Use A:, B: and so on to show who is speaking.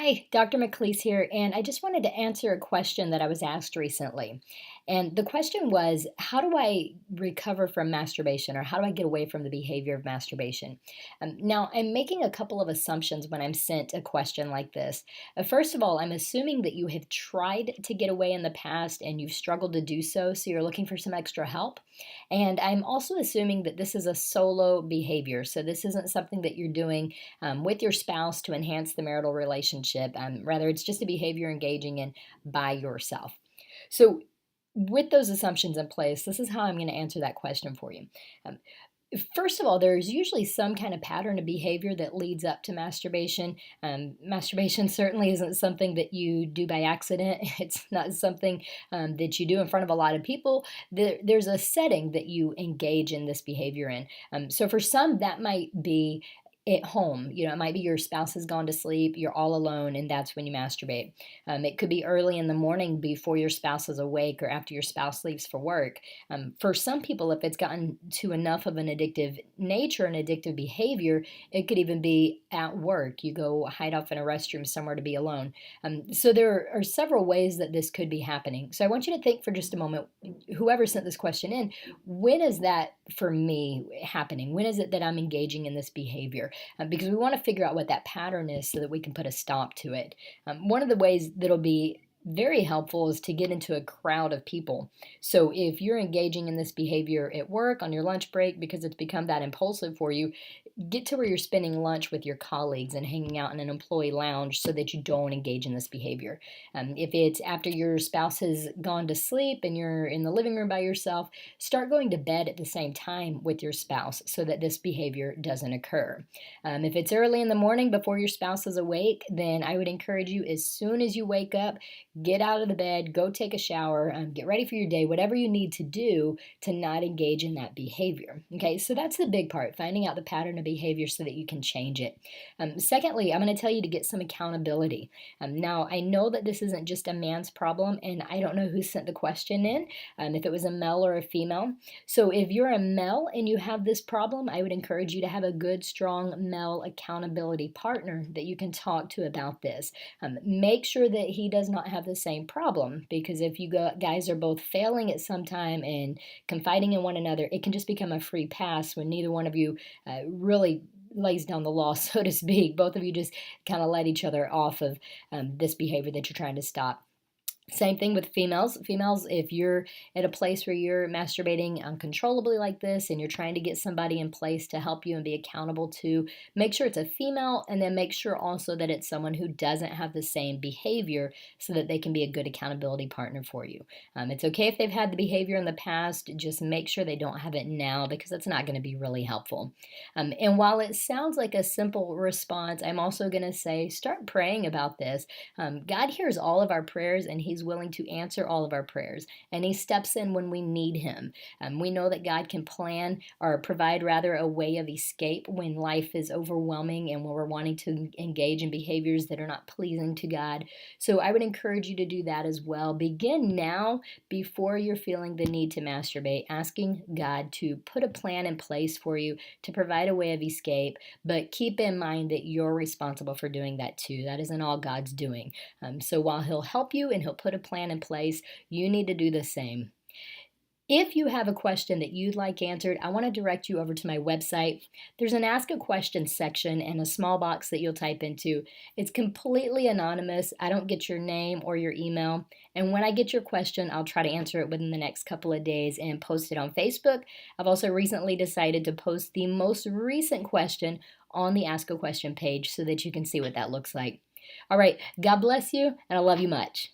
A: Hi, Dr. McLeese here, and I just wanted to answer a question that I was asked recently. And the question was, how do I recover from masturbation, or how do I get away from the behavior of masturbation? Now, I'm making a couple of assumptions when I'm sent a question like this. First of all, I'm assuming that you have tried to get away in the past and you've struggled to do so you're looking for some extra help. And I'm also assuming that this is a solo behavior, so this isn't something that you're doing with your spouse to enhance the marital relationship. Rather, it's just a behavior engaging in by yourself. So, with those assumptions in place, this is how I'm going to answer that question for you. Um, First of all, there's usually some kind of pattern of behavior that leads up to masturbation. Masturbation certainly isn't something that you do by accident. It's not something that you do in front of a lot of people. There's a setting that you engage in this behavior in. So for some, that might be at home. It might be your spouse has gone to sleep, you're all alone, and that's when you masturbate. It could be early in the morning before your spouse is awake or after your spouse leaves for work. For some people, if it's gotten to enough of an addictive nature and addictive behavior, it could even be at work. You go hide off in a restroom somewhere to be alone. So there are several ways that this could be happening. So I want you to think for just a moment, whoever sent this question in, when is that for me happening? When is it that I'm engaging in this behavior? Because we want to figure out what that pattern is so that we can put a stop to it. One of the ways that'll be very helpful is to get into a crowd of people. So if you're engaging in this behavior at work on your lunch break because it's become that impulsive for you, get to where you're spending lunch with your colleagues and hanging out in an employee lounge so that you don't engage in this behavior. If it's after your spouse has gone to sleep and you're in the living room by yourself, start going to bed at the same time with your spouse so that this behavior doesn't occur. If it's early in the morning before your spouse is awake, then I would encourage you, as soon as you wake up, get out of the bed, go take a shower, get ready for your day, whatever you need to do to not engage in that behavior. Okay, so that's the big part, finding out the pattern of behavior so that you can change it. Secondly, I'm going to tell you to get some accountability. Now, I know that this isn't just a man's problem, and I don't know who sent the question in, if it was a male or a female. So if you're a male and you have this problem, I would encourage you to have a good, strong male accountability partner that you can talk to about this. Make sure that he does not have the same problem, because if you guys are both failing at some time and confiding in one another, it can just become a free pass when neither one of you really lays down the law, so to speak. Both of you just kind of let each other off of this behavior that you're trying to stop. Same thing with females. Females, if you're at a place where you're masturbating uncontrollably like this and you're trying to get somebody in place to help you and be accountable to, make sure it's a female, and then make sure also that it's someone who doesn't have the same behavior so that they can be a good accountability partner for you. It's okay if they've had the behavior in the past, just make sure they don't have it now, because it's not going to be really helpful. And while it sounds like a simple response, I'm also going to say start praying about this. God hears all of our prayers, and He's willing to answer all of our prayers, and He steps in when we need Him. We know that God can plan, or provide rather, a way of escape when life is overwhelming and when we're wanting to engage in behaviors that are not pleasing to God. So I would encourage you to do that as well. Begin now, before you're feeling the need to masturbate, asking God to put a plan in place for you to provide a way of escape, but keep in mind that you're responsible for doing that too. That isn't all God's doing. So while He'll help you and He'll put a plan in place, you need to do the same. If you have a question that you'd like answered, I want to direct you over to my website. There's an Ask a Question section and a small box that you'll type into. It's completely anonymous. I don't get your name or your email. And when I get your question, I'll try to answer it within the next couple of days and post it on Facebook. I've also recently decided to post the most recent question on the Ask a Question page so that you can see what that looks like. All right, God bless you, and I love you much.